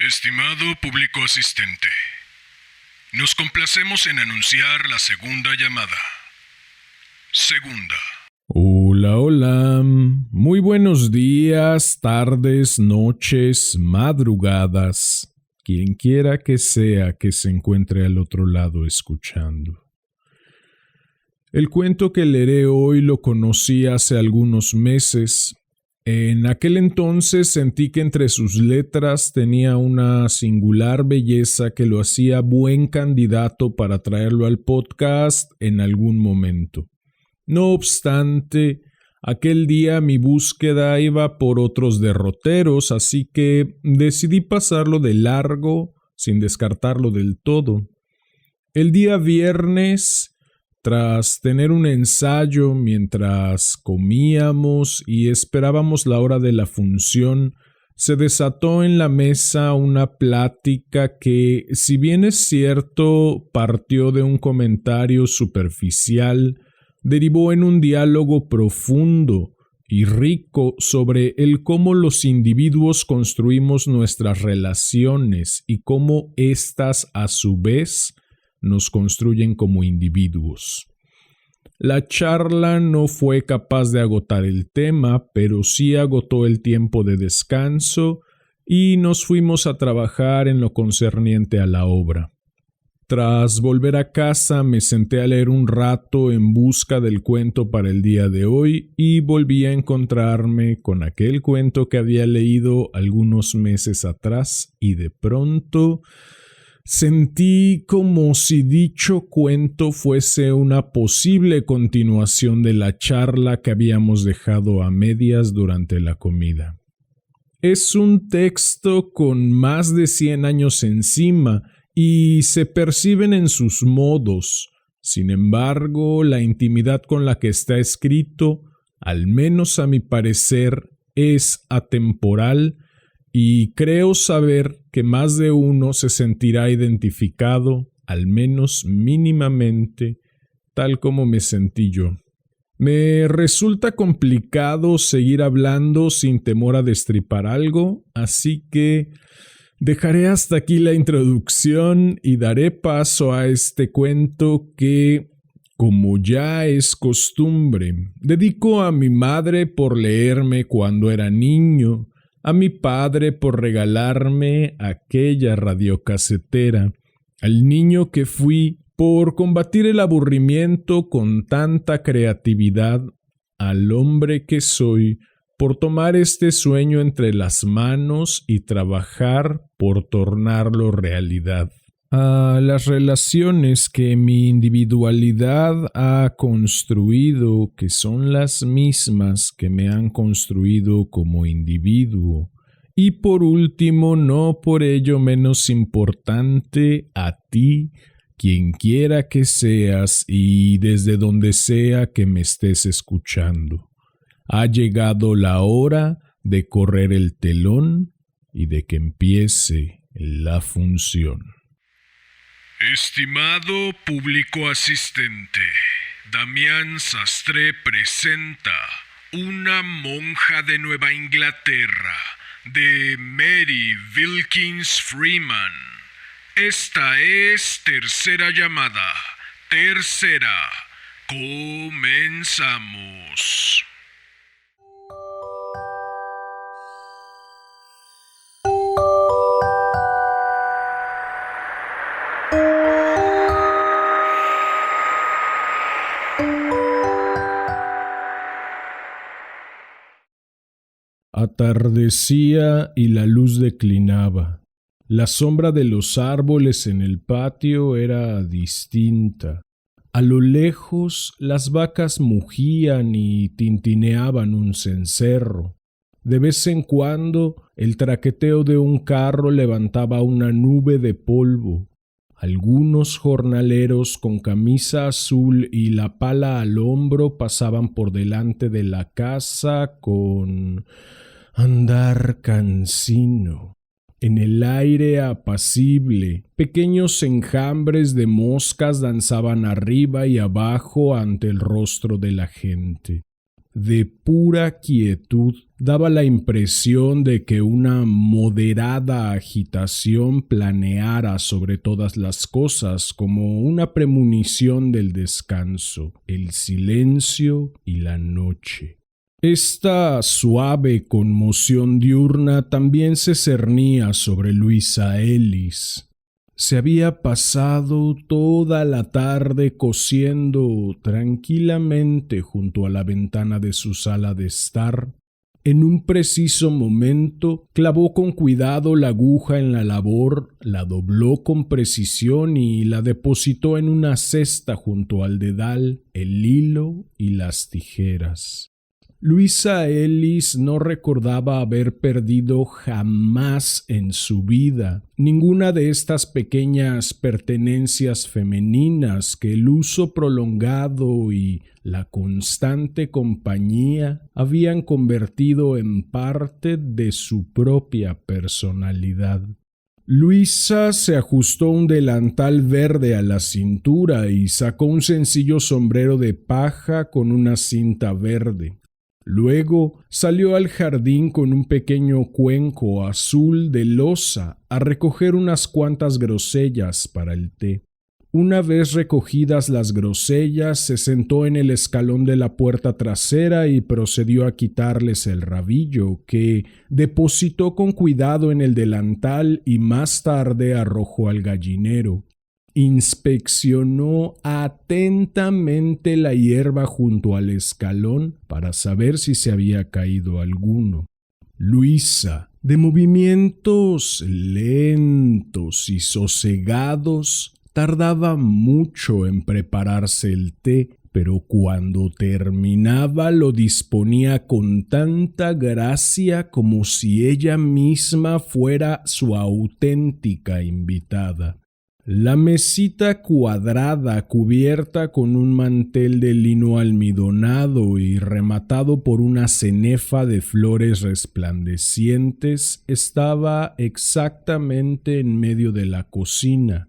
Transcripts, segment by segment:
Estimado público asistente, nos complacemos en anunciar la segunda llamada. Segunda. Hola, hola. Muy buenos días, tardes, noches, madrugadas. Quien quiera que sea que se encuentre al otro lado escuchando. El cuento que leeré hoy lo conocí hace algunos meses. En aquel entonces sentí que entre sus letras tenía una singular belleza que lo hacía buen candidato para traerlo al podcast en algún momento. No obstante, aquel día mi búsqueda iba por otros derroteros, así que decidí pasarlo de largo sin descartarlo del todo. El día viernes, tras tener un ensayo mientras comíamos y esperábamos la hora de la función, se desató en la mesa una plática que, si bien es cierto, partió de un comentario superficial, derivó en un diálogo profundo y rico sobre el cómo los individuos construimos nuestras relaciones y cómo éstas, a su vez, nos construyen como individuos. La charla no fue capaz de agotar el tema, pero sí agotó el tiempo de descanso y nos fuimos a trabajar en lo concerniente a la obra. Tras volver a casa me senté a leer un rato en busca del cuento para el día de hoy y volví a encontrarme con aquel cuento que había leído algunos meses atrás y de pronto sentí como si dicho cuento fuese una posible continuación de la charla que habíamos dejado a medias durante la comida. Es un texto con más de 100 años encima y se perciben en sus modos. Sin embargo, la intimidad con la que está escrito, al menos a mi parecer, es atemporal y creo saber que más de uno se sentirá identificado, al menos mínimamente, tal como me sentí yo. Me resulta complicado seguir hablando sin temor a destripar algo, así que dejaré hasta aquí la introducción y daré paso a este cuento que, como ya es costumbre, dedico a mi madre por leerme cuando era niño, a mi padre por regalarme aquella radiocasetera, al niño que fui por combatir el aburrimiento con tanta creatividad, al hombre que soy por tomar este sueño entre las manos y trabajar por tornarlo realidad, a las relaciones que mi individualidad ha construido, que son las mismas que me han construido como individuo, y por último, no por ello menos importante, a ti, quien quiera que seas y desde donde sea que me estés escuchando. Ha llegado la hora de correr el telón y de que empiece la función. Estimado público asistente, Damián Sastre presenta Una monja de Nueva Inglaterra, de Mary Wilkins Freeman. Esta es tercera llamada. Tercera. Comenzamos. Atardecía y la luz declinaba. La sombra de los árboles en el patio era distinta. A lo lejos las vacas mugían y tintineaban un cencerro. De vez en cuando el traqueteo de un carro levantaba una nube de polvo. Algunos jornaleros con camisa azul y la pala al hombro pasaban por delante de la casa con andar cansino. En el aire apacible, pequeños enjambres de moscas danzaban arriba y abajo ante el rostro de la gente. de pura quietud, daba la impresión de que una moderada agitación planeara sobre todas las cosas como una premonición del descanso, el silencio y la noche. Esta suave conmoción diurna también se cernía sobre Luisa Ellis. Se había pasado toda la tarde cosiendo tranquilamente junto a la ventana de su sala de estar. En un preciso momento clavó con cuidado la aguja en la labor, la dobló con precisión y la depositó en una cesta junto al dedal, el hilo y las tijeras. Luisa Ellis no recordaba haber perdido jamás en su vida ninguna de estas pequeñas pertenencias femeninas que el uso prolongado y la constante compañía habían convertido en parte de su propia personalidad. Luisa se ajustó un delantal verde a la cintura y sacó un sencillo sombrero de paja con una cinta verde. Luego salió al jardín con un pequeño cuenco azul de loza a recoger unas cuantas grosellas para el té. Una vez recogidas las grosellas, se sentó en el escalón de la puerta trasera y procedió a quitarles el rabillo, que depositó con cuidado en el delantal y más tarde arrojó al gallinero. Inspeccionó atentamente la hierba junto al escalón para saber si se había caído alguno. Luisa, de movimientos lentos y sosegados, tardaba mucho en prepararse el té, pero cuando terminaba lo disponía con tanta gracia como si ella misma fuera su auténtica invitada. La mesita cuadrada, cubierta con un mantel de lino almidonado y rematado por una cenefa de flores resplandecientes, estaba exactamente en medio de la cocina.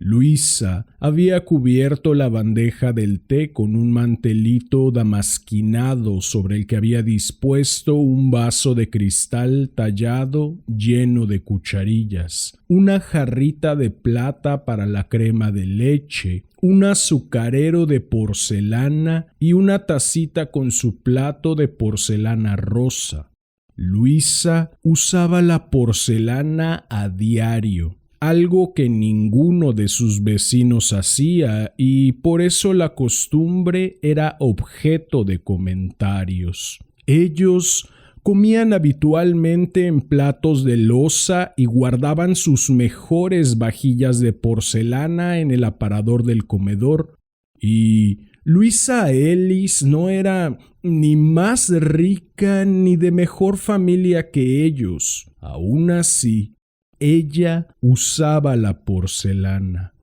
Luisa había cubierto la bandeja del té con un mantelito damasquinado sobre el que había dispuesto un vaso de cristal tallado lleno de cucharillas, una jarrita de plata para la crema de leche, un azucarero de porcelana y una tacita con su plato de porcelana rosa. Luisa usaba la porcelana a diario, algo que ninguno de sus vecinos hacía, y por eso la costumbre era objeto de comentarios. Ellos comían habitualmente en platos de loza y guardaban sus mejores vajillas de porcelana en el aparador del comedor, y Luisa Ellis no era ni más rica ni de mejor familia que ellos. Aún así, ella usaba la porcelana.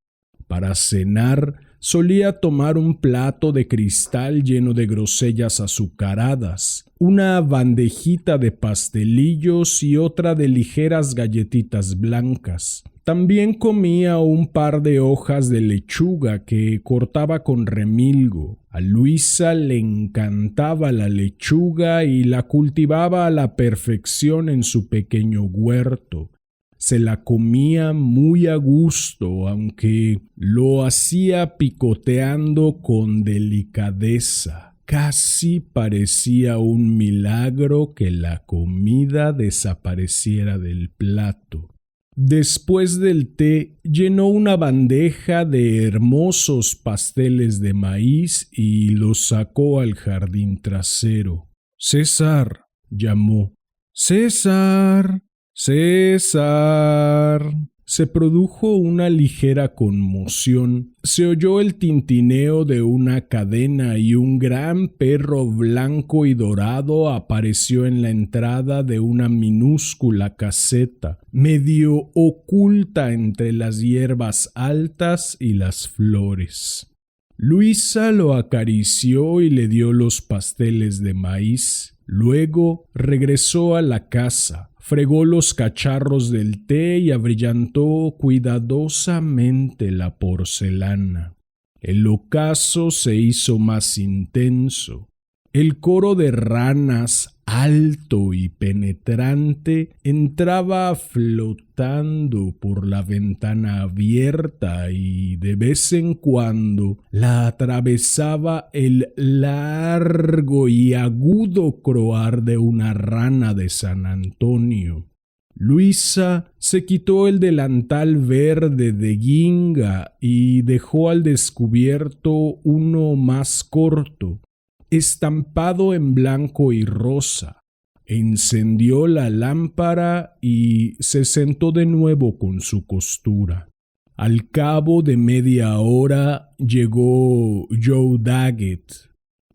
Para cenar solía tomar un plato de cristal lleno de grosellas azucaradas, una bandejita de pastelillos y otra de ligeras galletitas blancas. También comía un par de hojas de lechuga que cortaba con remilgo. A Luisa le encantaba la lechuga y la cultivaba a la perfección en su pequeño huerto. Se la comía muy a gusto, aunque lo hacía picoteando con delicadeza. Casi parecía un milagro que la comida desapareciera del plato. Después del té, llenó una bandeja de hermosos pasteles de maíz y los sacó al jardín trasero. «César», llamó. «César, César». Se produjo una ligera conmoción. Se oyó el tintineo de una cadena y un gran perro blanco y dorado apareció en la entrada de una minúscula caseta, medio oculta entre las hierbas altas y las flores. Luisa lo acarició y le dio los pasteles de maíz. Luego regresó a la casa. Fregó los cacharros del té y abrillantó cuidadosamente la porcelana. El ocaso se hizo más intenso. El coro de ranas, alto y penetrante, entraba flotando por la ventana abierta y de vez en cuando la atravesaba el largo y agudo croar de una rana de San Antonio. Luisa se quitó el delantal verde de guinga y dejó al descubierto uno más corto, estampado en blanco y rosa. Encendió la lámpara y se sentó de nuevo con su costura. Al cabo de media hora llegó Joe Daggett.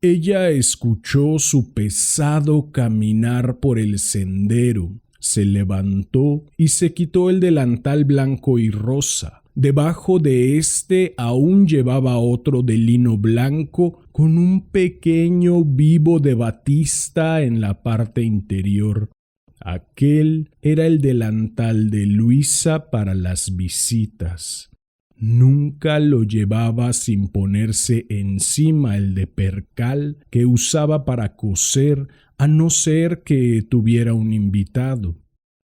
Ella escuchó su pesado caminar por el sendero. Se levantó y se quitó el delantal blanco y rosa. Debajo de éste aún llevaba otro de lino blanco con un pequeño vivo de batista en la parte interior. Aquel era el delantal de Luisa para las visitas. Nunca lo llevaba sin ponerse encima el de percal que usaba para coser, a no ser que tuviera un invitado.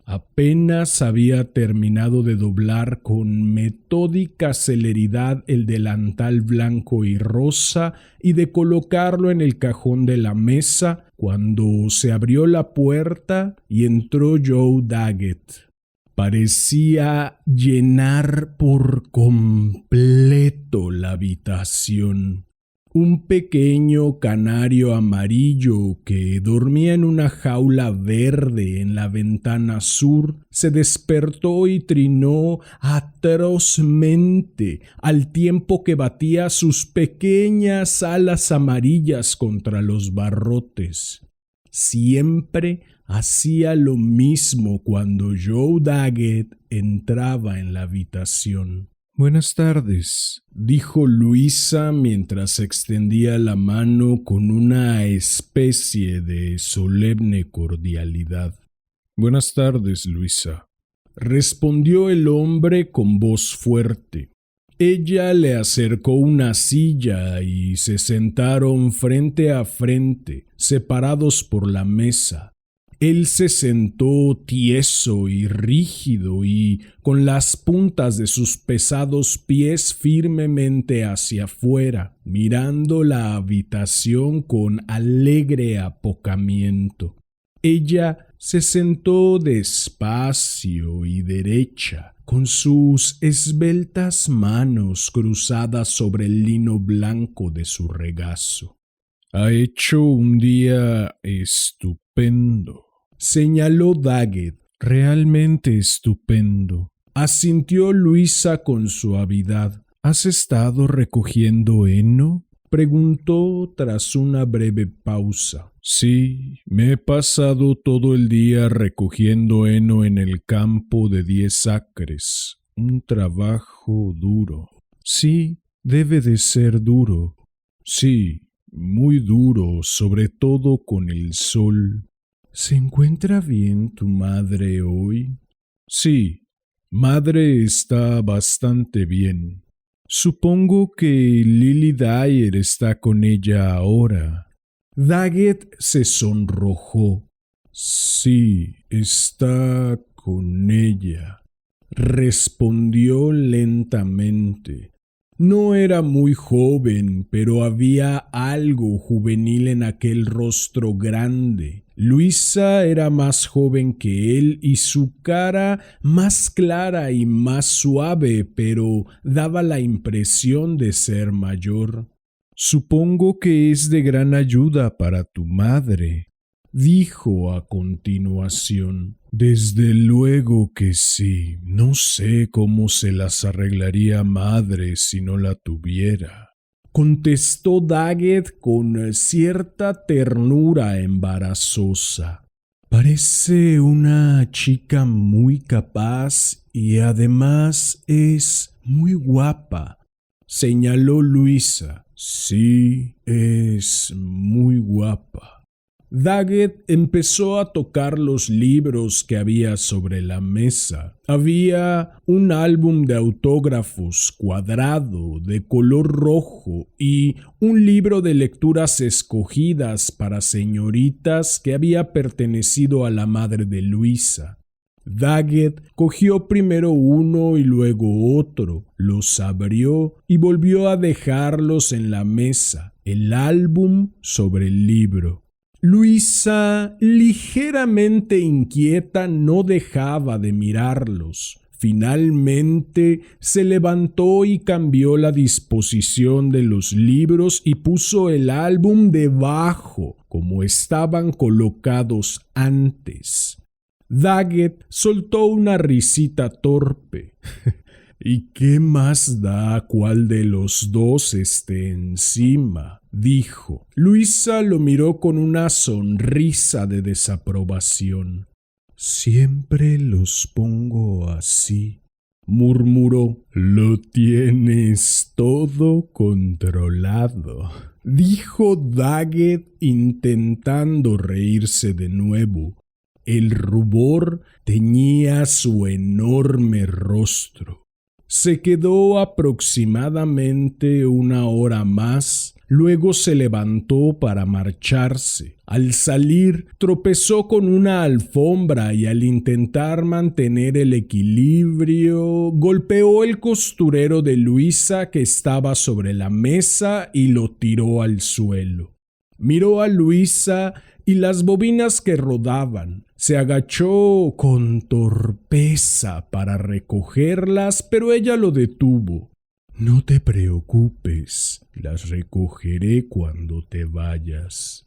Apenas había terminado de doblar con metódica celeridad el delantal blanco y rosa y de colocarlo en el cajón de la mesa cuando se abrió la puerta y entró Joe Daggett. Parecía llenar por completo la habitación. Un pequeño canario amarillo que dormía en una jaula verde en la ventana sur se despertó y trinó atrozmente al tiempo que batía sus pequeñas alas amarillas contra los barrotes. Siempre hacía lo mismo cuando Joe Daggett entraba en la habitación. «Buenas tardes», dijo Luisa mientras extendía la mano con una especie de solemne cordialidad. «Buenas tardes, Luisa», respondió el hombre con voz fuerte. Ella le acercó una silla y se sentaron frente a frente, separados por la mesa. Él se sentó tieso y rígido y con las puntas de sus pesados pies firmemente hacia afuera, mirando la habitación con alegre apocamiento. Ella se sentó despacio y derecha, con sus esbeltas manos cruzadas sobre el lino blanco de su regazo. «Ha hecho un día estupendo», señaló Daggett. «Realmente estupendo», asintió Luisa con suavidad. «¿Has estado recogiendo heno?», preguntó tras una breve pausa. «Sí, me he pasado todo el día recogiendo heno en el campo de 10 acres. Un trabajo duro». «Sí, debe de ser duro». «Sí, muy duro, sobre todo con el sol». «¿Se encuentra bien tu madre hoy?» «Sí, madre está bastante bien. Supongo que Lily Dyer está con ella ahora». Daggett se sonrojó. «Sí, está con ella», respondió lentamente. No era muy joven, pero había algo juvenil en aquel rostro grande. Luisa era más joven que él y su cara más clara y más suave, pero daba la impresión de ser mayor. «Supongo que es de gran ayuda para tu madre», dijo a continuación. «Desde luego que sí. No sé cómo se las arreglaría madre si no la tuviera», contestó Daggett con cierta ternura embarazosa. «Parece una chica muy capaz y además es muy guapa», señaló Luisa. «Sí, es muy guapa». Daggett empezó a tocar los libros que había sobre la mesa. Había un álbum de autógrafos cuadrado de color rojo y un libro de lecturas escogidas para señoritas que había pertenecido a la madre de Luisa. Daggett cogió primero uno y luego otro, los abrió y volvió a dejarlos en la mesa, el álbum sobre el libro. Luisa, ligeramente inquieta, no dejaba de mirarlos. Finalmente se levantó y cambió la disposición de los libros y puso el álbum debajo, como estaban colocados antes. Daggett soltó una risita torpe. ¿Y qué más da cuál de los dos esté encima?, dijo. Luisa lo miró con una sonrisa de desaprobación. Siempre los pongo así, murmuró. Lo tienes todo controlado, dijo Daggett intentando reírse de nuevo. El rubor teñía su enorme rostro. Se quedó aproximadamente una hora más, luego se levantó para marcharse. Al salir, tropezó con una alfombra y al intentar mantener el equilibrio, golpeó el costurero de Luisa que estaba sobre la mesa y lo tiró al suelo. Miró a Luisa y las bobinas que rodaban. Se agachó con torpeza para recogerlas, pero ella lo detuvo. No te preocupes, las recogeré cuando te vayas,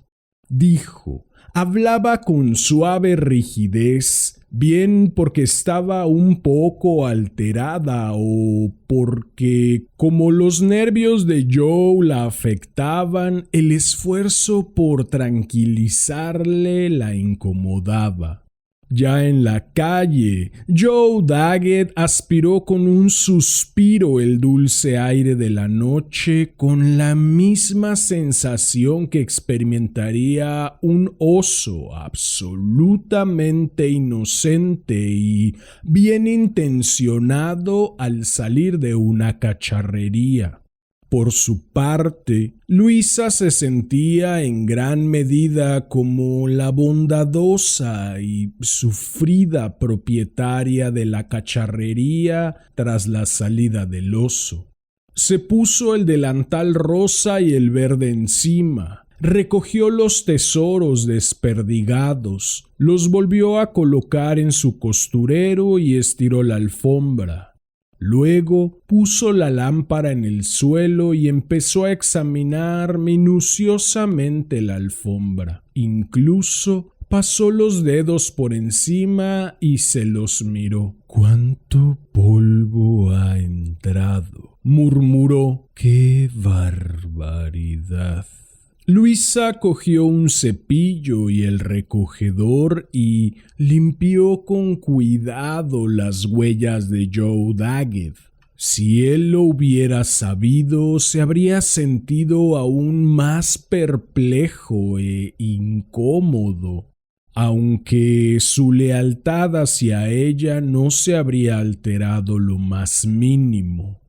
dijo. Hablaba con suave rigidez, bien porque estaba un poco alterada o porque, como los nervios de Joe la afectaban, el esfuerzo por tranquilizarle la incomodaba. Ya en la calle, Joe Daggett aspiró con un suspiro el dulce aire de la noche con la misma sensación que experimentaría un oso absolutamente inocente y bien intencionado al salir de una cacharrería. Por su parte, Luisa se sentía en gran medida como la bondadosa y sufrida propietaria de la cacharrería tras la salida del oso. Se puso el delantal rosa y el verde encima, recogió los tesoros desperdigados, los volvió a colocar en su costurero y estiró la alfombra. Luego puso la lámpara en el suelo y empezó a examinar minuciosamente la alfombra. Incluso pasó los dedos por encima y se los miró. «¿Cuánto polvo ha entrado?», murmuró. «¡Qué barbaridad!». Luisa cogió un cepillo y el recogedor y limpió con cuidado las huellas de Joe Daggett. Si él lo hubiera sabido, se habría sentido aún más perplejo e incómodo, aunque su lealtad hacia ella no se habría alterado lo más mínimo.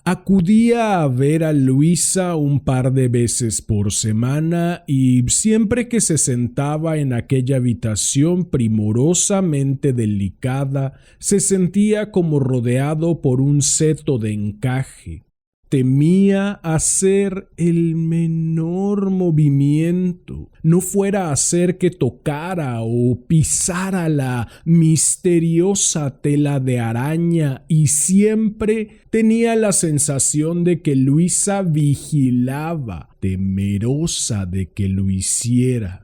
Acudía a ver a Luisa un par de veces por semana y siempre que se sentaba en aquella habitación primorosamente delicada, se sentía como rodeado por un seto de encaje. Temía hacer el menor movimiento, no fuera a hacer que tocara o pisara la misteriosa tela de araña y siempre tenía la sensación de que Luisa vigilaba, temerosa de que lo hiciera.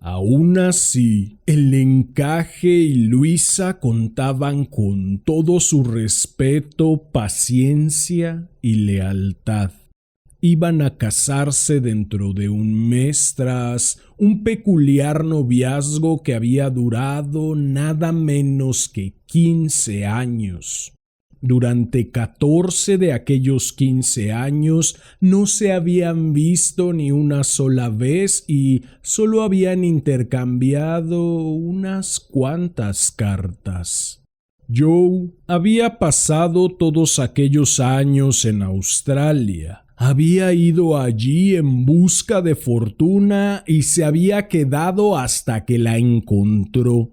Aún así, el encaje y Luisa contaban con todo su respeto, paciencia y lealtad. Iban a casarse dentro de un mes tras un peculiar noviazgo que había durado nada menos que 15 años. Durante 14 de aquellos 15 años no se habían visto ni una sola vez y solo habían intercambiado unas cuantas cartas. Joe había pasado todos aquellos años en Australia. Había ido allí en busca de fortuna y se había quedado hasta que la encontró.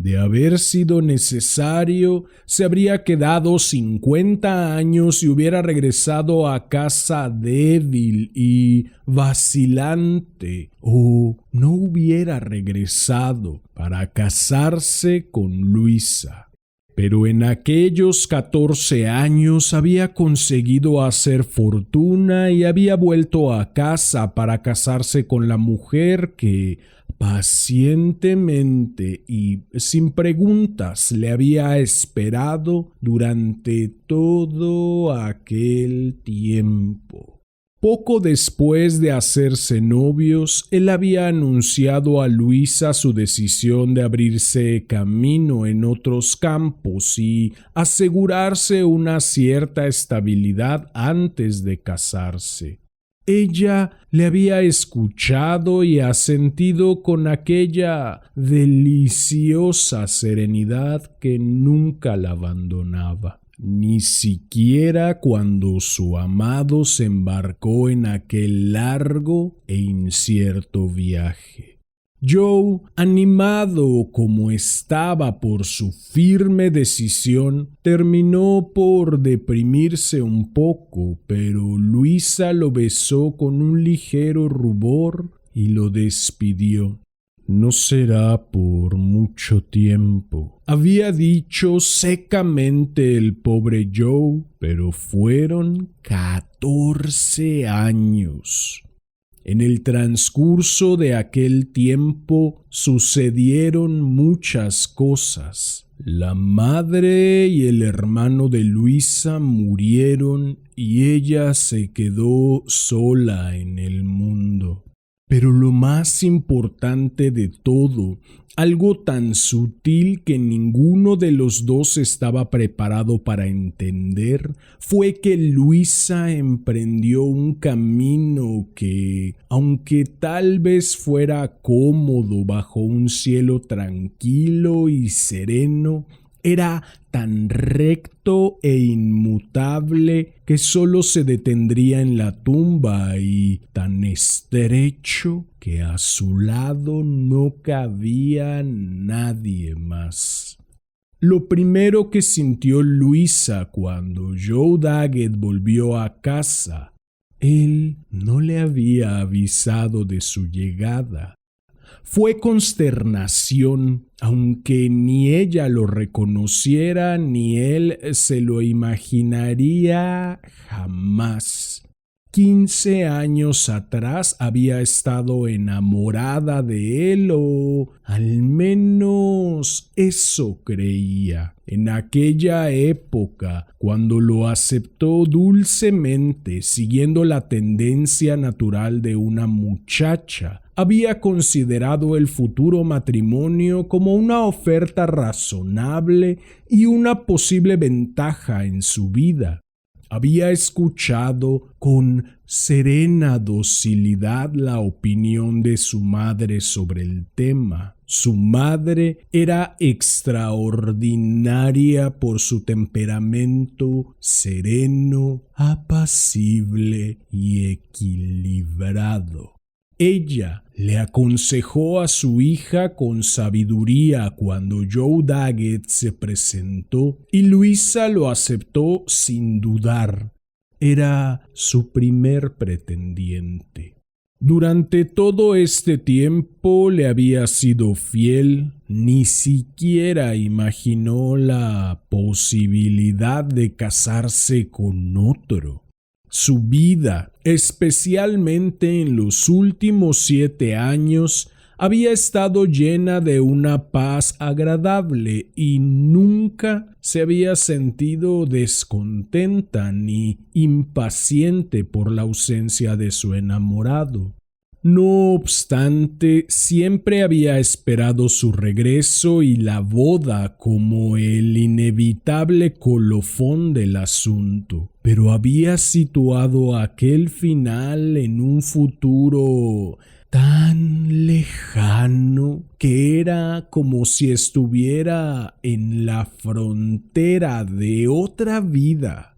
De haber sido necesario, se habría quedado 50 años y hubiera regresado a casa débil y vacilante, o no hubiera regresado para casarse con Luisa. Pero en aquellos 14 años había conseguido hacer fortuna y había vuelto a casa para casarse con la mujer que pacientemente y sin preguntas le había esperado durante todo aquel tiempo. Poco después de hacerse novios, él había anunciado a Luisa su decisión de abrirse camino en otros campos y asegurarse una cierta estabilidad antes de casarse. Ella le había escuchado y asentido con aquella deliciosa serenidad que nunca la abandonaba. Ni siquiera cuando su amado se embarcó en aquel largo e incierto viaje. Joe, animado como estaba por su firme decisión, terminó por deprimirse un poco, pero Luisa lo besó con un ligero rubor y lo despidió. No será por mucho tiempo, había dicho secamente el pobre Joe, pero fueron 14 años. En el transcurso de aquel tiempo sucedieron muchas cosas. La madre y el hermano de Luisa murieron y ella se quedó sola en el mundo. Pero lo más importante de todo, algo tan sutil que ninguno de los dos estaba preparado para entender, fue que Luisa emprendió un camino que, aunque tal vez fuera cómodo bajo un cielo tranquilo y sereno, era tan recto e inmutable que solo se detendría en la tumba y tan estrecho que a su lado no cabía nadie más. Lo primero que sintió Luisa cuando Joe Daggett volvió a casa, él no le había avisado de su llegada. Fue consternación, aunque ni ella lo reconociera ni él se lo imaginaría jamás. 15 años atrás había estado enamorada de él, o al menos eso creía. En aquella época, cuando lo aceptó dulcemente, siguiendo la tendencia natural de una muchacha, había considerado el futuro matrimonio como una oferta razonable y una posible ventaja en su vida. Había escuchado con serena docilidad la opinión de su madre sobre el tema. Su madre era extraordinaria por su temperamento sereno, apacible y equilibrado. Ella le aconsejó a su hija con sabiduría cuando Joe Daggett se presentó y Luisa lo aceptó sin dudar. Era su primer pretendiente. Durante todo este tiempo le había sido fiel, ni siquiera imaginó la posibilidad de casarse con otro. Su vida, especialmente en los últimos 7 años, había estado llena de una paz agradable y nunca se había sentido descontenta ni impaciente por la ausencia de su enamorado. No obstante, siempre había esperado su regreso y la boda como el inevitable colofón del asunto, pero había situado aquel final en un futuro tan lejano que era como si estuviera en la frontera de otra vida.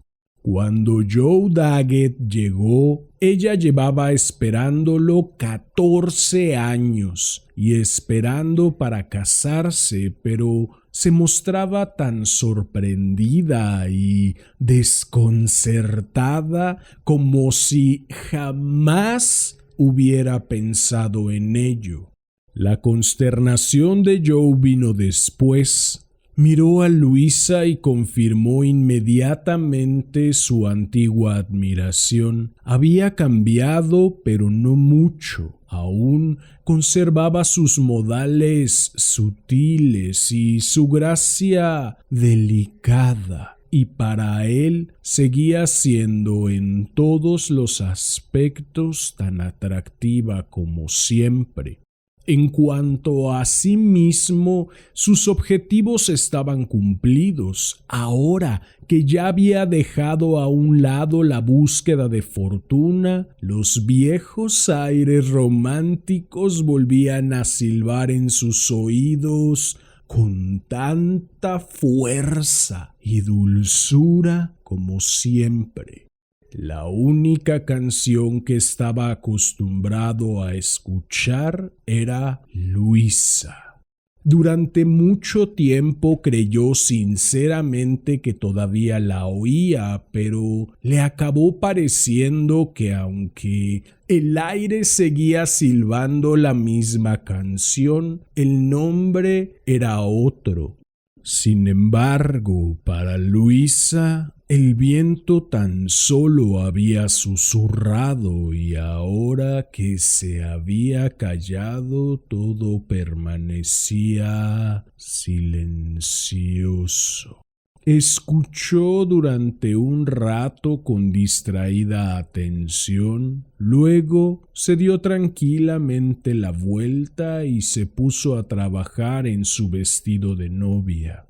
Cuando Joe Daggett llegó, ella llevaba esperándolo 14 años y esperando para casarse, pero se mostraba tan sorprendida y desconcertada como si jamás hubiera pensado en ello. La consternación de Joe vino después. Miró a Luisa y confirmó inmediatamente su antigua admiración. Había cambiado, pero no mucho. Aún conservaba sus modales sutiles y su gracia delicada, y para él seguía siendo en todos los aspectos tan atractiva como siempre. En cuanto a sí mismo, sus objetivos estaban cumplidos. Ahora que ya había dejado a un lado la búsqueda de fortuna, los viejos aires románticos volvían a silbar en sus oídos con tanta fuerza y dulzura como siempre. La única canción que estaba acostumbrado a escuchar era Luisa. Durante mucho tiempo creyó sinceramente que todavía la oía, pero le acabó pareciendo que aunque el aire seguía silbando la misma canción, el nombre era otro. Sin embargo, para Luisa, el viento tan solo había susurrado y ahora que se había callado todo permanecía silencioso. Escuchó durante un rato con distraída atención, luego se dio tranquilamente la vuelta y se puso a trabajar en su vestido de novia.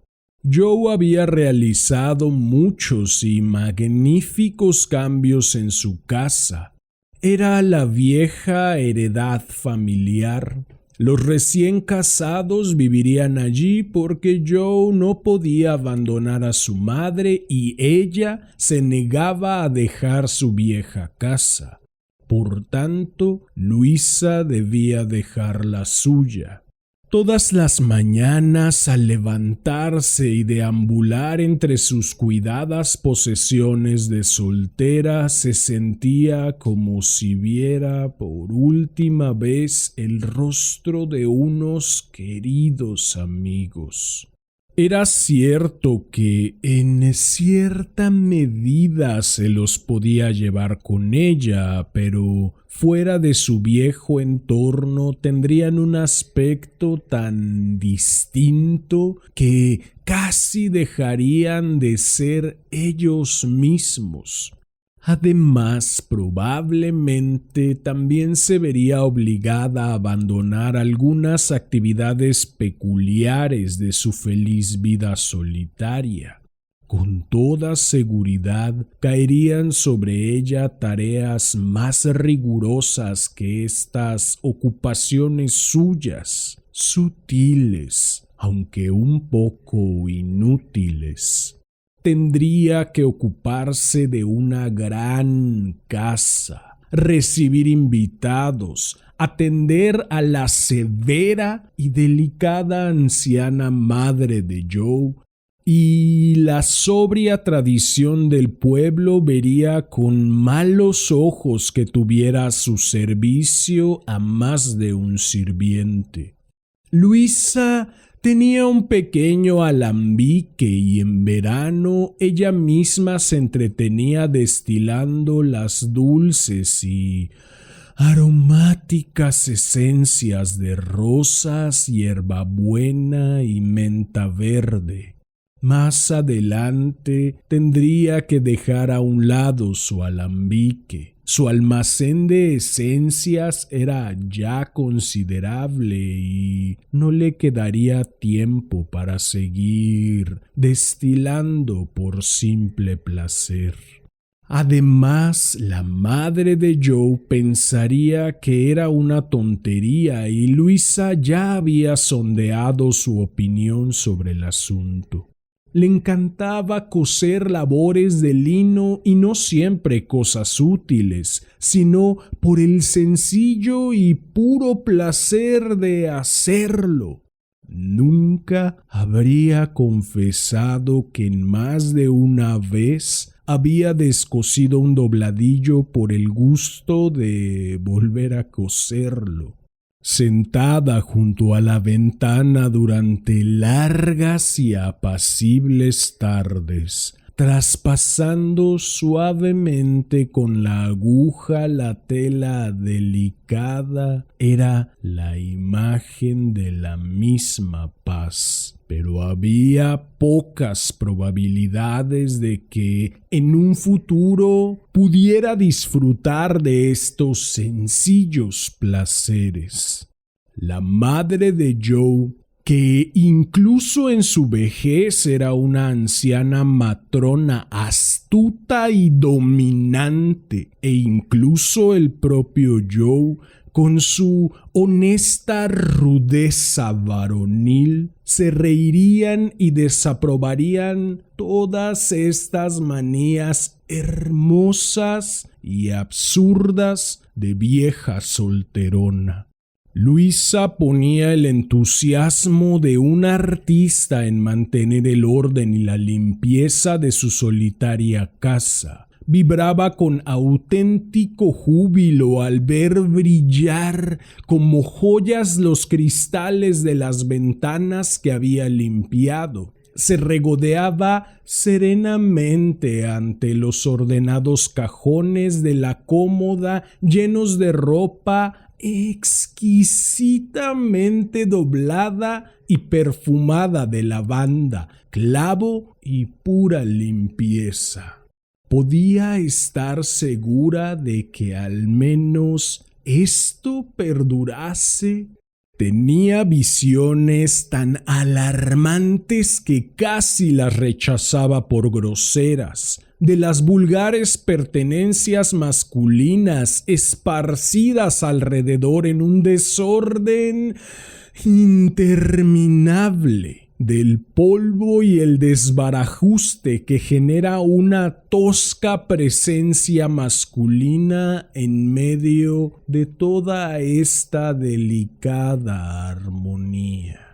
Joe había realizado muchos y magníficos cambios en su casa. Era la vieja heredad familiar. Los recién casados vivirían allí porque Joe no podía abandonar a su madre y ella se negaba a dejar su vieja casa. Por tanto, Luisa debía dejar la suya. Todas las mañanas, al levantarse y deambular entre sus cuidadas posesiones de soltera, se sentía como si viera por última vez el rostro de unos queridos amigos. Era cierto que en cierta medida se los podía llevar con ella, pero fuera de su viejo entorno tendrían un aspecto tan distinto que casi dejarían de ser ellos mismos. Además, probablemente también se vería obligada a abandonar algunas actividades peculiares de su feliz vida solitaria. Con toda seguridad caerían sobre ella tareas más rigurosas que estas ocupaciones suyas, sutiles, aunque un poco inútiles. Tendría que ocuparse de una gran casa, recibir invitados, atender a la severa y delicada anciana madre de Joe, y la sobria tradición del pueblo vería con malos ojos que tuviera a su servicio a más de un sirviente. Luisa tenía un pequeño alambique y en verano ella misma se entretenía destilando las dulces y aromáticas esencias de rosas, hierbabuena y menta verde. Más adelante tendría que dejar a un lado su alambique. Su almacén de esencias era ya considerable y no le quedaría tiempo para seguir destilando por simple placer. Además, la madre de Joe pensaría que era una tontería y Luisa ya había sondeado su opinión sobre el asunto. Le encantaba coser labores de lino y no siempre cosas útiles, sino por el sencillo y puro placer de hacerlo. Nunca habría confesado que en más de una vez había descosido un dobladillo por el gusto de volver a coserlo. Sentada junto a la ventana durante largas y apacibles tardes, traspasando suavemente con la aguja la tela delicada, era la imagen de la misma paz. Pero había pocas probabilidades de que en un futuro pudiera disfrutar de estos sencillos placeres. La madre de Joe, que incluso en su vejez era una anciana matrona astuta y dominante, e incluso el propio Joe, con su honesta rudeza varonil, se reirían y desaprobarían todas estas manías hermosas y absurdas de vieja solterona. Luisa ponía el entusiasmo de un artista en mantener el orden y la limpieza de su solitaria casa. Vibraba con auténtico júbilo al ver brillar como joyas los cristales de las ventanas que había limpiado. Se regodeaba serenamente ante los ordenados cajones de la cómoda llenos de ropa exquisitamente doblada y perfumada de lavanda, clavo y pura limpieza. Podía estar segura de que al menos esto perdurase. Tenía visiones tan alarmantes que casi las rechazaba por groseras, de las vulgares pertenencias masculinas esparcidas alrededor en un desorden interminable, del polvo y el desbarajuste que genera una tosca presencia masculina en medio de toda esta delicada armonía.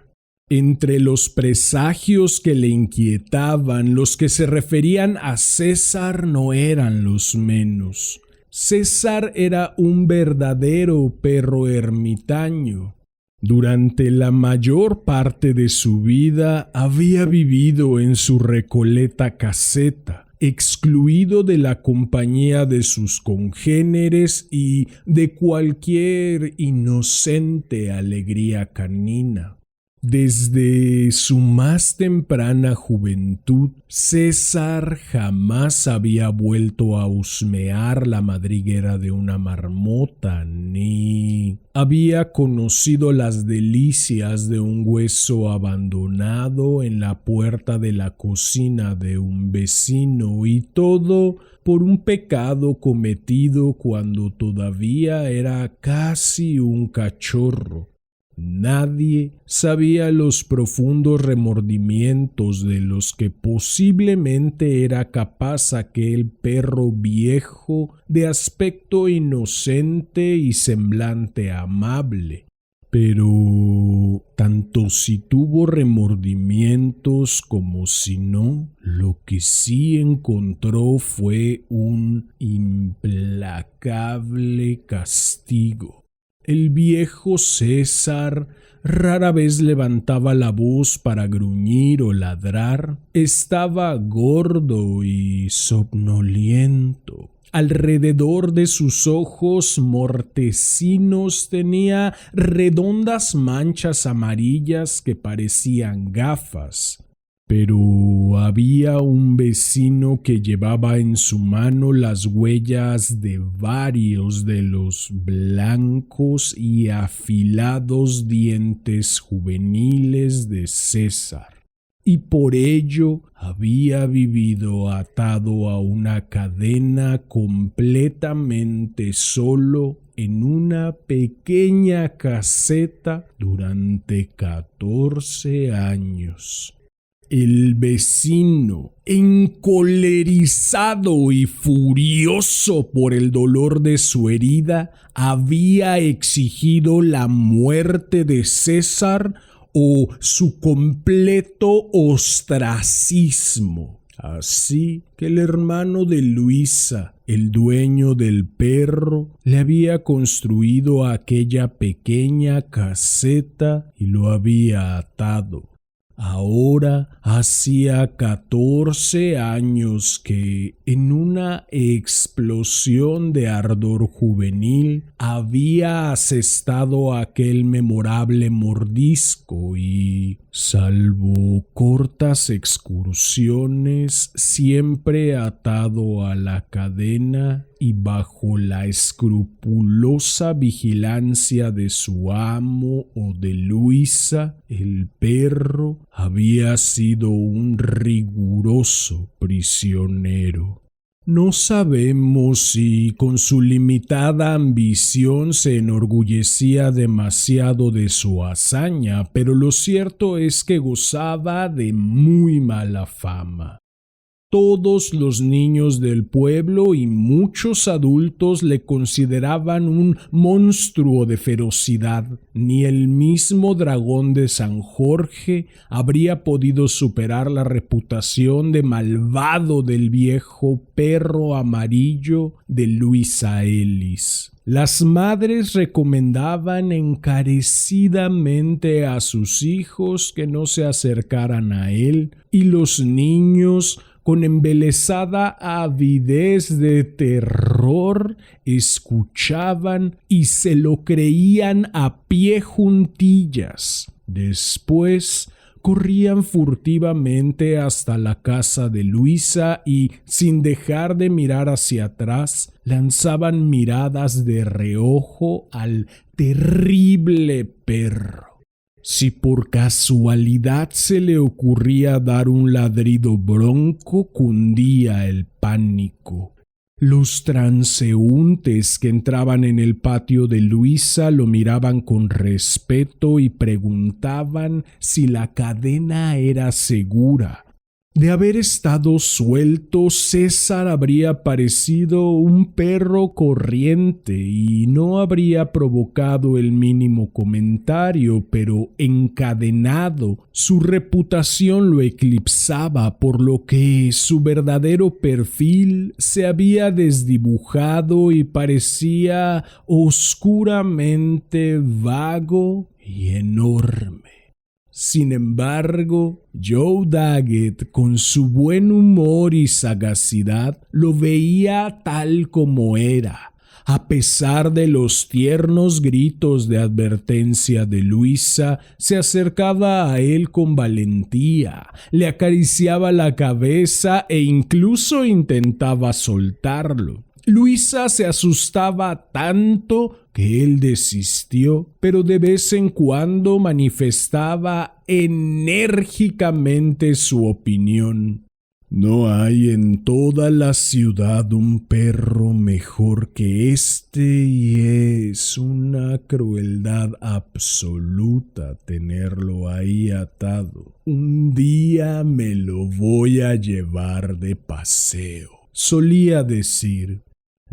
Entre los presagios que le inquietaban, los que se referían a César no eran los menos. César era un verdadero perro ermitaño. Durante la mayor parte de su vida había vivido en su recoleta caseta, excluido de la compañía de sus congéneres y de cualquier inocente alegría canina. Desde su más temprana juventud, César jamás había vuelto a husmear la madriguera de una marmota, ni había conocido las delicias de un hueso abandonado en la puerta de la cocina de un vecino, y todo por un pecado cometido cuando todavía era casi un cachorro. Nadie sabía los profundos remordimientos de los que posiblemente era capaz aquel perro viejo de aspecto inocente y semblante amable. Pero tanto si tuvo remordimientos como si no, lo que sí encontró fue un implacable castigo. El viejo César rara vez levantaba la voz para gruñir o ladrar. Estaba gordo y somnoliento. Alrededor de sus ojos mortecinos tenía redondas manchas amarillas que parecían gafas. pero había un vecino que llevaba en su mano las huellas de varios de los blancos y afilados dientes juveniles de César, y por ello había vivido atado a una cadena completamente solo en una pequeña caseta durante 14 años. El vecino, encolerizado y furioso por el dolor de su herida, había exigido la muerte de César o su completo ostracismo. Así que el hermano de Luisa, el dueño del perro, le había construido aquella pequeña caseta y lo había atado. Ahora hacía 14 años que, en una explosión de ardor juvenil, había asestado aquel memorable mordisco y, salvo cortas excursiones, siempre atado a la cadena y bajo la escrupulosa vigilancia de su amo o de Luisa, el perro había sido un riguroso prisionero. No sabemos si con su limitada ambición se enorgullecía demasiado de su hazaña, pero lo cierto es que gozaba de muy mala fama. Todos los niños del pueblo y muchos adultos le consideraban un monstruo de ferocidad. Ni el mismo dragón de San Jorge habría podido superar la reputación de malvado del viejo perro amarillo de Luisa Ellis. Las madres recomendaban encarecidamente a sus hijos que no se acercaran a él, y los niños, con embelesada avidez de terror, escuchaban y se lo creían a pie juntillas. Después corrían furtivamente hasta la casa de Luisa y, sin dejar de mirar hacia atrás, lanzaban miradas de reojo al terrible perro. Si por casualidad se le ocurría dar un ladrido bronco, cundía el pánico. Los transeúntes que entraban en el patio de Luisa lo miraban con respeto y preguntaban si la cadena era segura. De haber estado suelto, César habría parecido un perro corriente y no habría provocado el mínimo comentario, pero encadenado, su reputación lo eclipsaba, por lo que su verdadero perfil se había desdibujado y parecía oscuramente vago y enorme. Sin embargo, Joe Daggett, con su buen humor y sagacidad, lo veía tal como era. A pesar de los tiernos gritos de advertencia de Luisa, se acercaba a él con valentía, le acariciaba la cabeza e incluso intentaba soltarlo. Luisa se asustaba tanto que él desistió, pero de vez en cuando manifestaba enérgicamente su opinión. No hay en toda la ciudad un perro mejor que este y es una crueldad absoluta tenerlo ahí atado. Un día me lo voy a llevar de paseo, solía decir.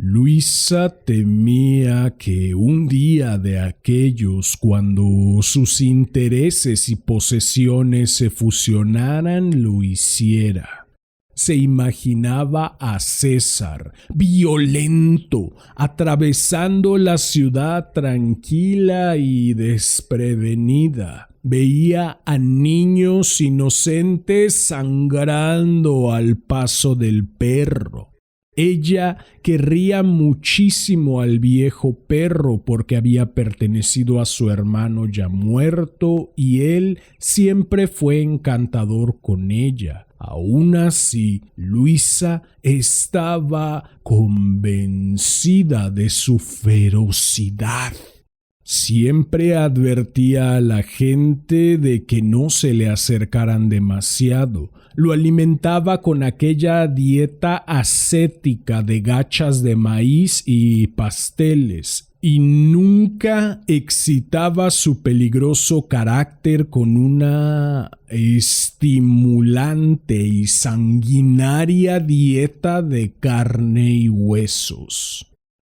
Luisa temía que un día de aquellos, cuando sus intereses y posesiones se fusionaran, lo hiciera. Se imaginaba a César, violento, atravesando la ciudad tranquila y desprevenida. Veía a niños inocentes sangrando al paso del perro. Ella querría muchísimo al viejo perro porque había pertenecido a su hermano ya muerto y él siempre fue encantador con ella. Aún así, Luisa estaba convencida de su ferocidad. Siempre advertía a la gente de que no se le acercaran demasiado. Lo alimentaba con aquella dieta ascética de gachas de maíz y pasteles, y nunca excitaba su peligroso carácter con una estimulante y sanguinaria dieta de carne y huesos.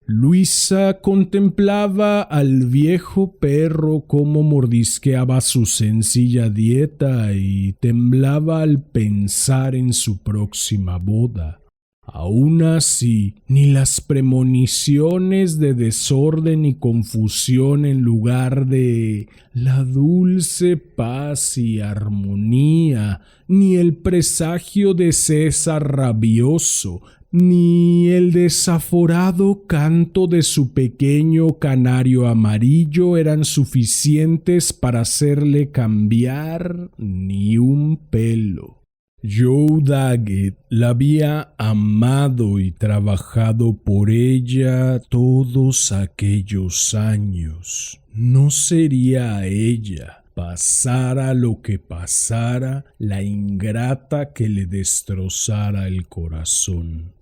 Luisa contemplaba al viejo perro cómo mordisqueaba su sencilla dieta y temblaba al pensar en su próxima boda. Aún así, ni las premoniciones de desorden y confusión en lugar de la dulce paz y armonía, ni el presagio de César rabioso, ni el desaforado canto de su pequeño canario amarillo eran suficientes para hacerle cambiar ni un pelo. Joe Daggett la había amado y trabajado por ella todos aquellos años. No sería ella, pasara lo que pasara, la ingrata que le destrozara el corazón.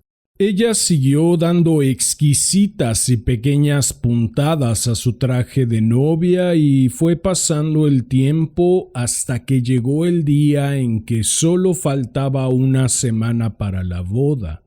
Ella siguió dando exquisitas y pequeñas puntadas a su traje de novia y fue pasando el tiempo hasta que llegó el día en que solo faltaba una semana para la boda.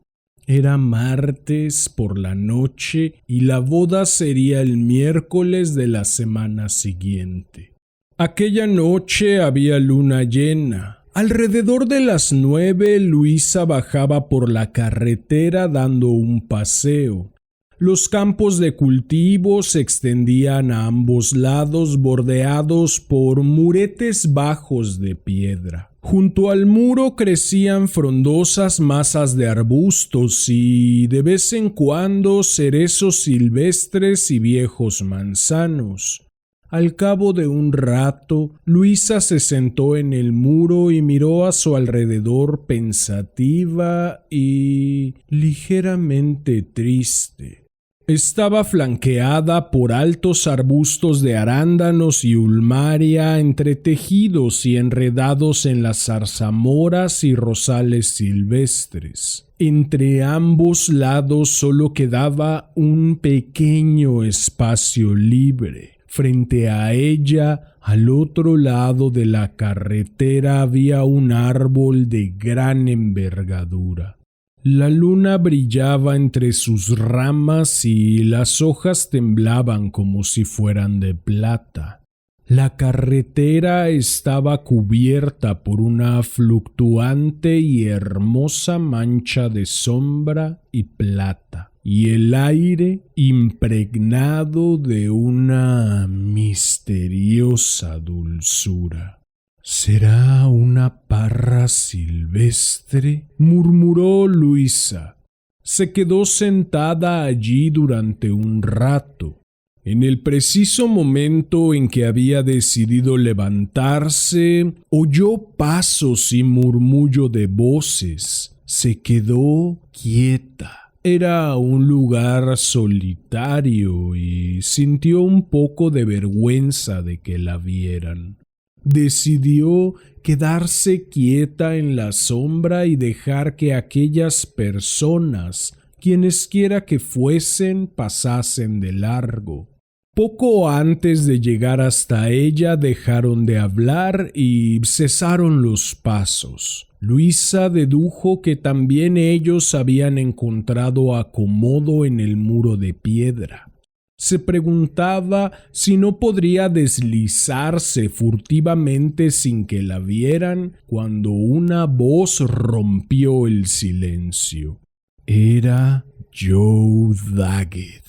Era martes por la noche y la boda sería el miércoles de la semana siguiente. Aquella noche había luna llena. Alrededor de las 9, Luisa bajaba por la carretera dando un paseo. Los campos de cultivo se extendían a ambos lados, bordeados por muretes bajos de piedra. Junto al muro crecían frondosas masas de arbustos y de vez en cuando cerezos silvestres y viejos manzanos. Al cabo de un rato, Luisa se sentó en el muro y miró a su alrededor pensativa y ligeramente triste. Estaba flanqueada por altos arbustos de arándanos y ulmaria entretejidos y enredados en las zarzamoras y rosales silvestres. Entre ambos lados solo quedaba un pequeño espacio libre. Frente a ella, al otro lado de la carretera, había un árbol de gran envergadura. La luna brillaba entre sus ramas y las hojas temblaban como si fueran de plata. La carretera estaba cubierta por una fluctuante y hermosa mancha de sombra y plata, y el aire impregnado de una misteriosa dulzura. «¿Será una parra silvestre?», murmuró Luisa. Se quedó sentada allí durante un rato. En el preciso momento en que había decidido levantarse, oyó pasos y murmullo de voces. Se quedó quieta. Era un lugar solitario y sintió un poco de vergüenza de que la vieran. Decidió quedarse quieta en la sombra y dejar que aquellas personas, quienesquiera que fuesen, pasasen de largo. Poco antes de llegar hasta ella dejaron de hablar y cesaron los pasos. Luisa dedujo que también ellos habían encontrado acomodo en el muro de piedra. Se preguntaba si no podría deslizarse furtivamente sin que la vieran cuando una voz rompió el silencio. Era Joe Daggett.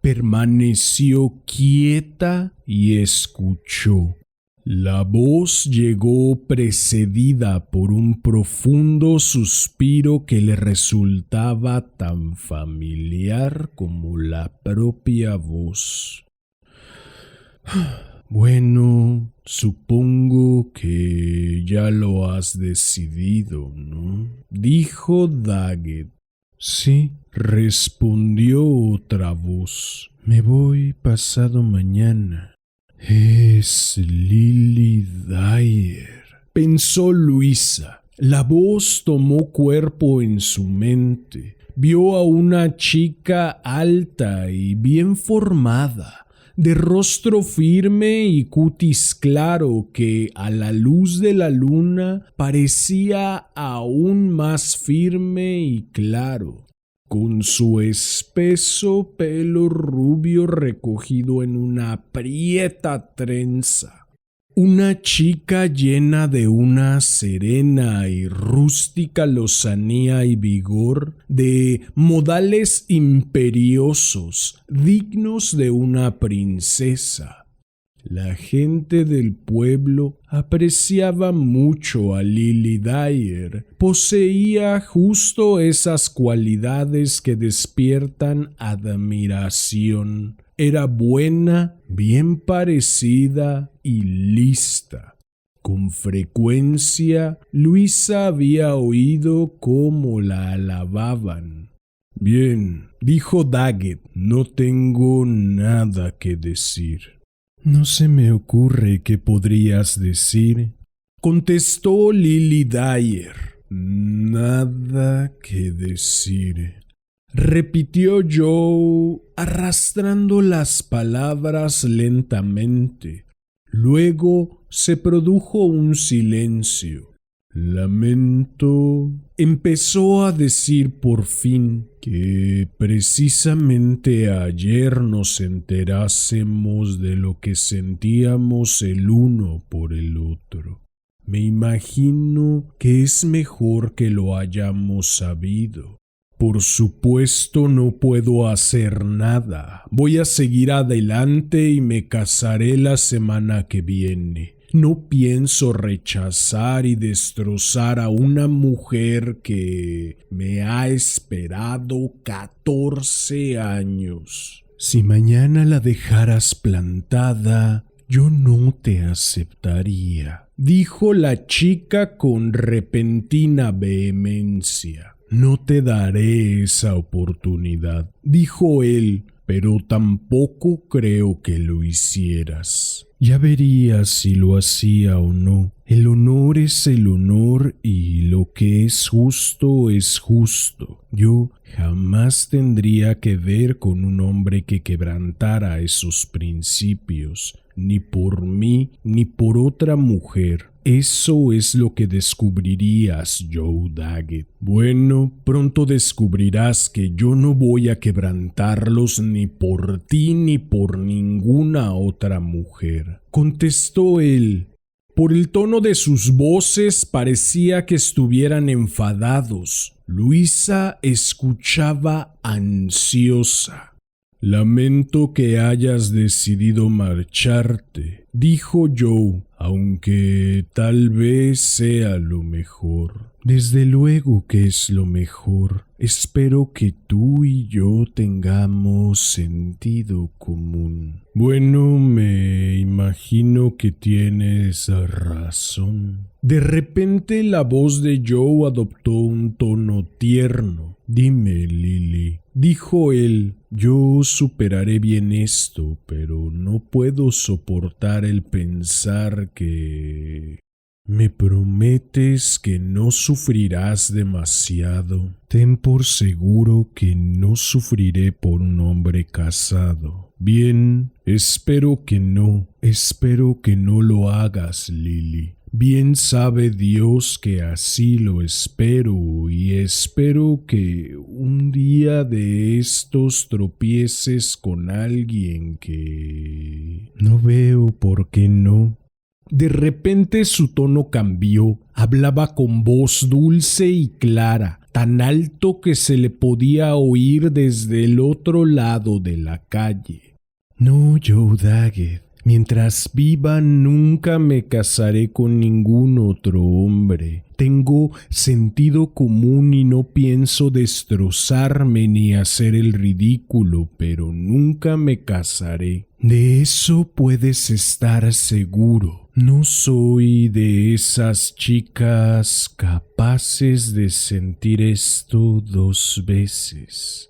Permaneció quieta y escuchó. La voz llegó precedida por un profundo suspiro que le resultaba tan familiar como la propia voz. Bueno, supongo que ya lo has decidido, ¿no? Dijo Daggett. Sí, respondió otra voz. Me voy pasado mañana. Es Lily Dyer, pensó Luisa. La voz tomó cuerpo en su mente. Vio a una chica alta y bien formada, de rostro firme y cutis claro que a la luz de la luna parecía aún más firme y claro, con su espeso pelo rubio recogido en una prieta trenza. Una chica llena de una serena y rústica lozanía y vigor, de modales imperiosos, dignos de una princesa. La gente del pueblo apreciaba mucho a Lily Dyer. Poseía justo esas cualidades que despiertan admiración. Era buena, bien parecida y lista. Con frecuencia, Luisa había oído cómo la alababan. Bien, dijo Daggett, no tengo nada que decir. No se me ocurre qué podrías decir, contestó Lily Dyer. Nada que decir, repitió Joe, arrastrando las palabras lentamente. Luego se produjo un silencio. Lamento, empezó a decir por fin, que precisamente ayer nos enterásemos de lo que sentíamos el uno por el otro. Me imagino que es mejor que lo hayamos sabido. Por supuesto no puedo hacer nada. Voy a seguir adelante y me casaré la semana que viene. No pienso rechazar y destrozar a una mujer que me ha esperado 14 años. Si mañana la dejaras plantada, yo no te aceptaría, dijo la chica con repentina vehemencia. No te daré esa oportunidad, dijo él, pero tampoco creo que lo hicieras. Ya verías si lo hacía o no. El honor es el honor y lo que es justo es justo. Yo jamás tendría que ver con un hombre que quebrantara esos principios, ni por mí ni por otra mujer. Eso es lo que descubrirías, Joe Daggett. Bueno, pronto descubrirás que yo no voy a quebrantarlos ni por ti ni por ninguna otra mujer, contestó él. Por el tono de sus voces parecía que estuvieran enfadados. Luisa escuchaba ansiosa. Lamento que hayas decidido marcharte, dijo Joe, aunque tal vez sea lo mejor. Desde luego que es lo mejor. Espero que tú y yo tengamos sentido común. Bueno, me imagino que tienes razón. De repente la voz de Joe adoptó un tono tierno. Dime, Lily, dijo él, yo superaré bien esto, pero no puedo soportar el pensar que... ¿Me prometes que no sufrirás demasiado? Ten por seguro que no sufriré por un hombre casado. Bien, espero que no lo hagas, Lily. Bien sabe Dios que así lo espero y espero que un día de estos tropieces con alguien que... No veo por qué no. De repente su tono cambió. Hablaba con voz dulce y clara, tan alto que se le podía oír desde el otro lado de la calle. No, Joe Daggett, Mientras viva nunca me casaré con ningún otro hombre. Tengo sentido común y no pienso destrozarme ni hacer el ridículo, pero nunca me casaré. De eso puedes estar seguro. No soy de esas chicas capaces de sentir esto 2 veces.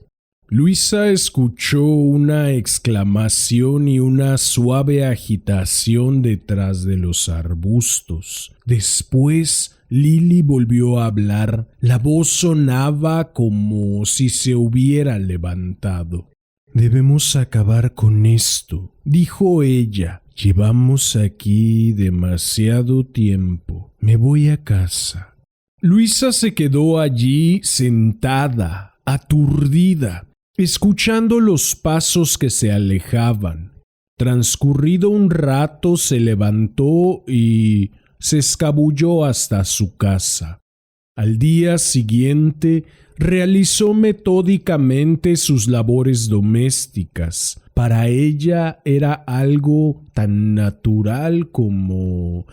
Luisa escuchó una exclamación y una suave agitación detrás de los arbustos. Después, Lily volvió a hablar. La voz sonaba como si se hubiera levantado. «Debemos acabar con esto», dijo ella. «Llevamos aquí demasiado tiempo. Me voy a casa». Luisa se quedó allí sentada, aturdida, escuchando los pasos que se alejaban. Transcurrido un rato se levantó y se escabulló hasta su casa. Al día siguiente realizó metódicamente sus labores domésticas. Para ella era algo tan natural como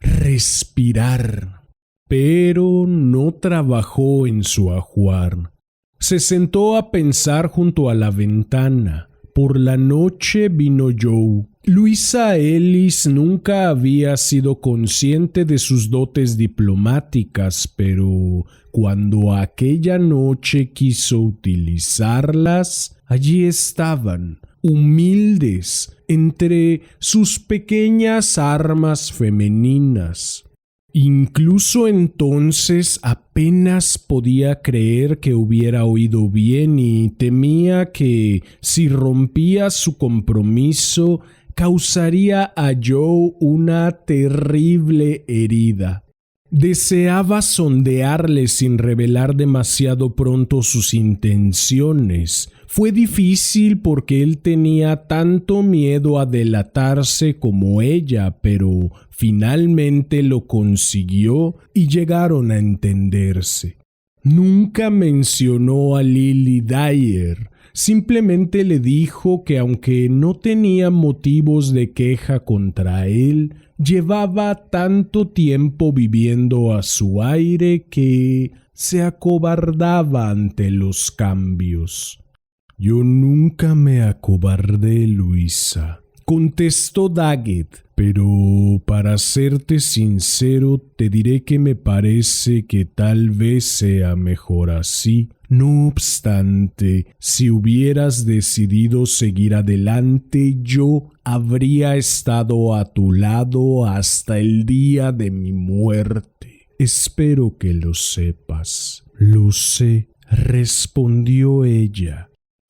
respirar, pero no trabajó en su ajuar. Se sentó a pensar junto a la ventana. Por la noche vino Joe. Luisa Ellis nunca había sido consciente de sus dotes diplomáticas, pero cuando aquella noche quiso utilizarlas, allí estaban, humildes, entre sus pequeñas armas femeninas. Incluso entonces apenas podía creer que hubiera oído bien y temía que, si rompía su compromiso, causaría a Joe una terrible herida. Deseaba sondearle sin revelar demasiado pronto sus intenciones. Fue difícil porque él tenía tanto miedo a delatarse como ella, pero finalmente lo consiguió y llegaron a entenderse. Nunca mencionó a Lily Dyer. Simplemente le dijo que aunque no tenía motivos de queja contra él, llevaba tanto tiempo viviendo a su aire que se acobardaba ante los cambios. «Yo nunca me acobardé, Luisa», contestó Daggett, «pero para serte sincero te diré que me parece que tal vez sea mejor así. No obstante, si hubieras decidido seguir adelante, yo habría estado a tu lado hasta el día de mi muerte. Espero que lo sepas». «Lo sé», respondió ella.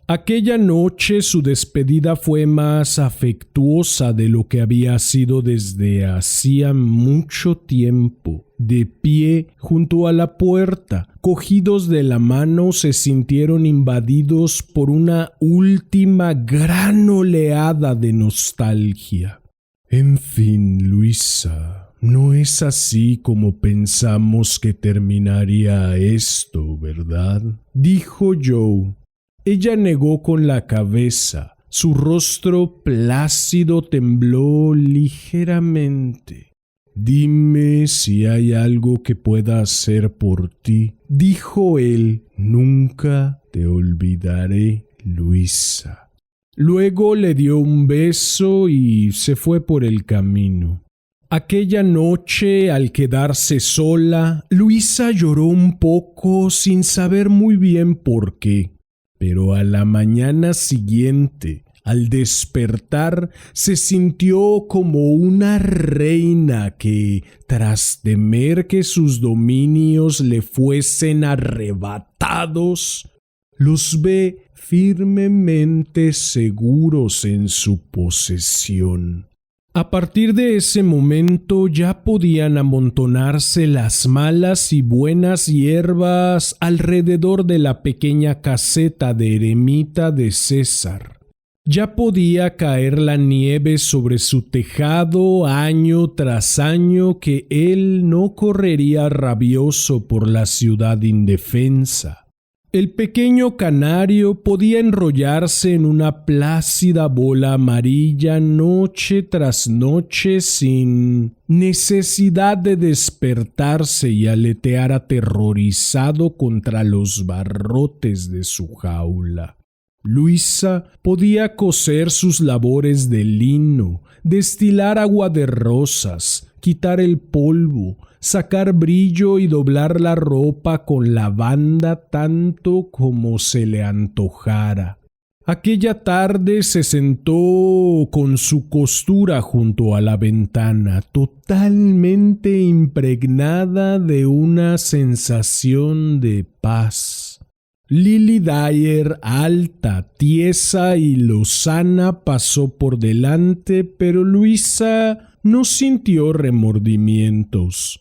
Aquella noche su despedida fue más afectuosa de lo que había sido desde hacía mucho tiempo. De pie junto a la puerta, cogidos de la mano, se sintieron invadidos por una última gran oleada de nostalgia. «En fin, Luisa, no es así como pensamos que terminaría esto, ¿verdad?», dijo Joe. Ella negó con la cabeza. Su rostro plácido tembló ligeramente. «Dime si hay algo que pueda hacer por ti», dijo él. «Nunca te olvidaré, Luisa». Luego le dio un beso y se fue por el camino. Aquella noche, al quedarse sola, Luisa lloró un poco sin saber muy bien por qué. Pero a la mañana siguiente, al despertar, se sintió como una reina que, tras temer que sus dominios le fuesen arrebatados, los ve firmemente seguros en su posesión. A partir de ese momento ya podían amontonarse las malas y buenas hierbas alrededor de la pequeña caseta de eremita de César. Ya podía caer la nieve sobre su tejado año tras año que él no correría rabioso por la ciudad indefensa. El pequeño canario podía enrollarse en una plácida bola amarilla noche tras noche sin necesidad de despertarse y aletear aterrorizado contra los barrotes de su jaula. Luisa podía coser sus labores de lino, destilar agua de rosas, quitar el polvo, sacar brillo y doblar la ropa con lavanda tanto como se le antojara. Aquella tarde se sentó con su costura junto a la ventana, totalmente impregnada de una sensación de paz. Lily Dyer, alta, tiesa y lozana, pasó por delante, pero Luisa no sintió remordimientos.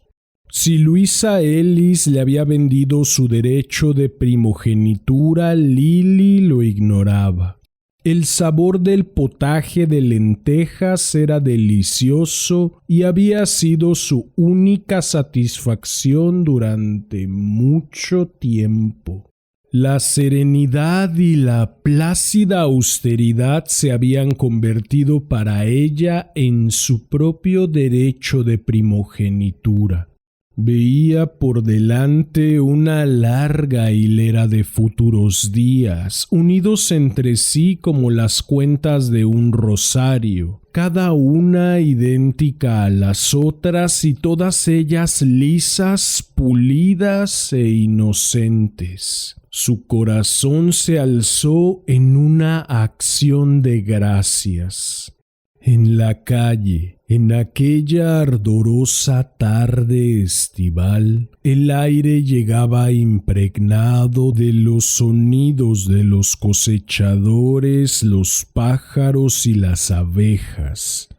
Si Luisa Ellis le había vendido su derecho de primogenitura, Lily lo ignoraba. El sabor del potaje de lentejas era delicioso y había sido su única satisfacción durante mucho tiempo. La serenidad y la plácida austeridad se habían convertido para ella en su propio derecho de primogenitura. Veía por delante una larga hilera de futuros días, unidos entre sí como las cuentas de un rosario, cada una idéntica a las otras y todas ellas lisas, pulidas e inocentes. Su corazón se alzó en una acción de gracias. En la calle, en aquella ardorosa tarde estival, el aire llegaba impregnado de los sonidos de los cosechadores, los pájaros y las abejas.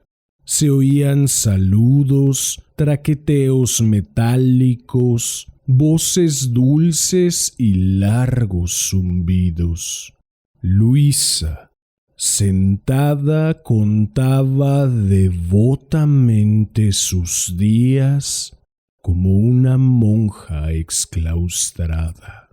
Se oían saludos, traqueteos metálicos, voces dulces y largos zumbidos. Luisa, sentada, contaba devotamente sus días como una monja exclaustrada.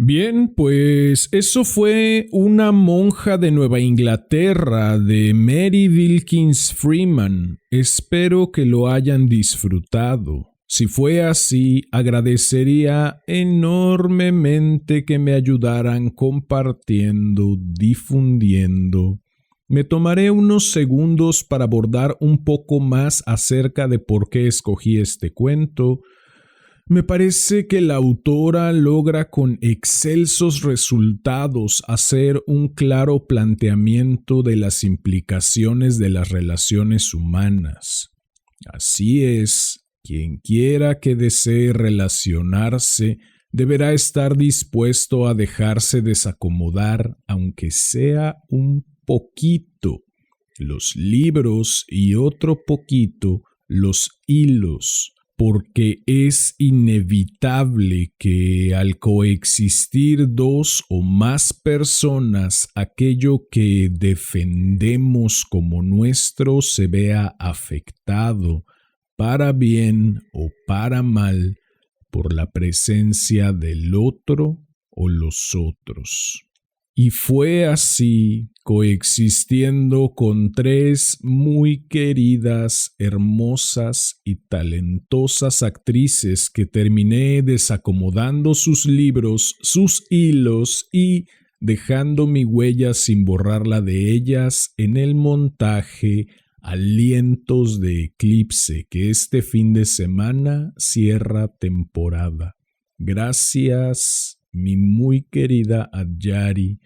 Bien, pues eso fue Una monja de Nueva Inglaterra de Mary Wilkins Freeman. Espero que lo hayan disfrutado. Si fue así, agradecería enormemente que me ayudaran compartiendo, difundiendo. Me tomaré unos segundos para abordar un poco más acerca de por qué escogí este cuento. Me parece que la autora logra con excelsos resultados hacer un claro planteamiento de las implicaciones de las relaciones humanas. Así es, quien quiera que desee relacionarse deberá estar dispuesto a dejarse desacomodar, aunque sea un poquito, los libros y otro poquito los hilos, porque es inevitable que al coexistir dos o más personas, aquello que defendemos como nuestro se vea afectado, para bien o para mal, por la presencia del otro o los otros. Y fue así, coexistiendo con tres muy queridas, hermosas y talentosas actrices, que terminé desacomodando sus libros, sus hilos y dejando mi huella sin borrarla de ellas en el montaje Alientos de Eclipse, que este fin de semana cierra temporada. Gracias, mi muy querida Adjari,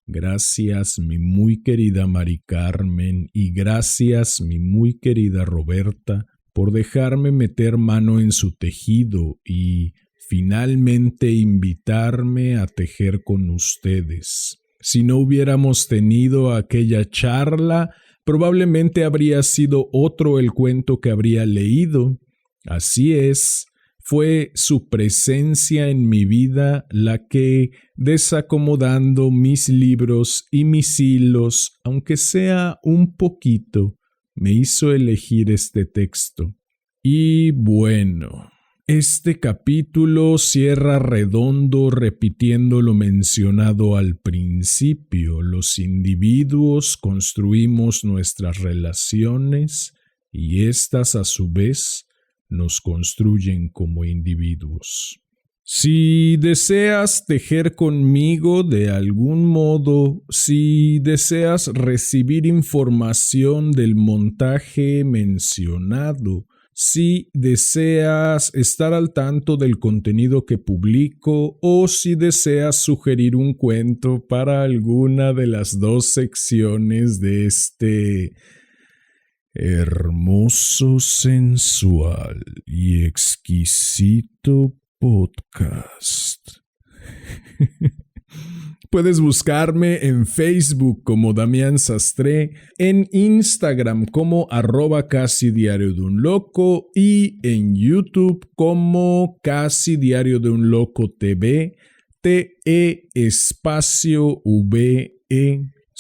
gracias, mi muy querida Mari Carmen, y gracias, mi muy querida Roberta, por dejarme meter mano en su tejido y finalmente invitarme a tejer con ustedes. Si no hubiéramos tenido aquella charla, probablemente habría sido otro el cuento que habría leído. Así es, Fue su presencia en mi vida la que, desacomodando mis libros y mis hilos, aunque sea un poquito, me hizo elegir este texto. Y bueno, este capítulo cierra redondo repitiendo lo mencionado al principio. Los individuos construimos nuestras relaciones y éstas a su vez nos construyen como individuos. Si deseas tejer conmigo de algún modo, si deseas recibir información del montaje mencionado, si deseas estar al tanto del contenido que publico o si deseas sugerir un cuento para alguna de las dos secciones de este hermoso, sensual y exquisito podcast. Puedes buscarme en Facebook como Damián Sastre, en Instagram como @CasiDiarioDeUnLoco y en YouTube como Casi Diario de un Loco TV, TE_VE.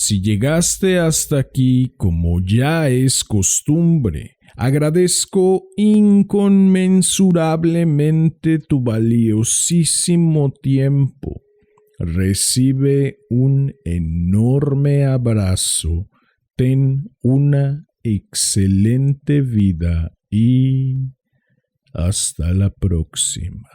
Si llegaste hasta aquí, como ya es costumbre, agradezco inconmensurablemente tu valiosísimo tiempo. Recibe un enorme abrazo, ten una excelente vida y hasta la próxima.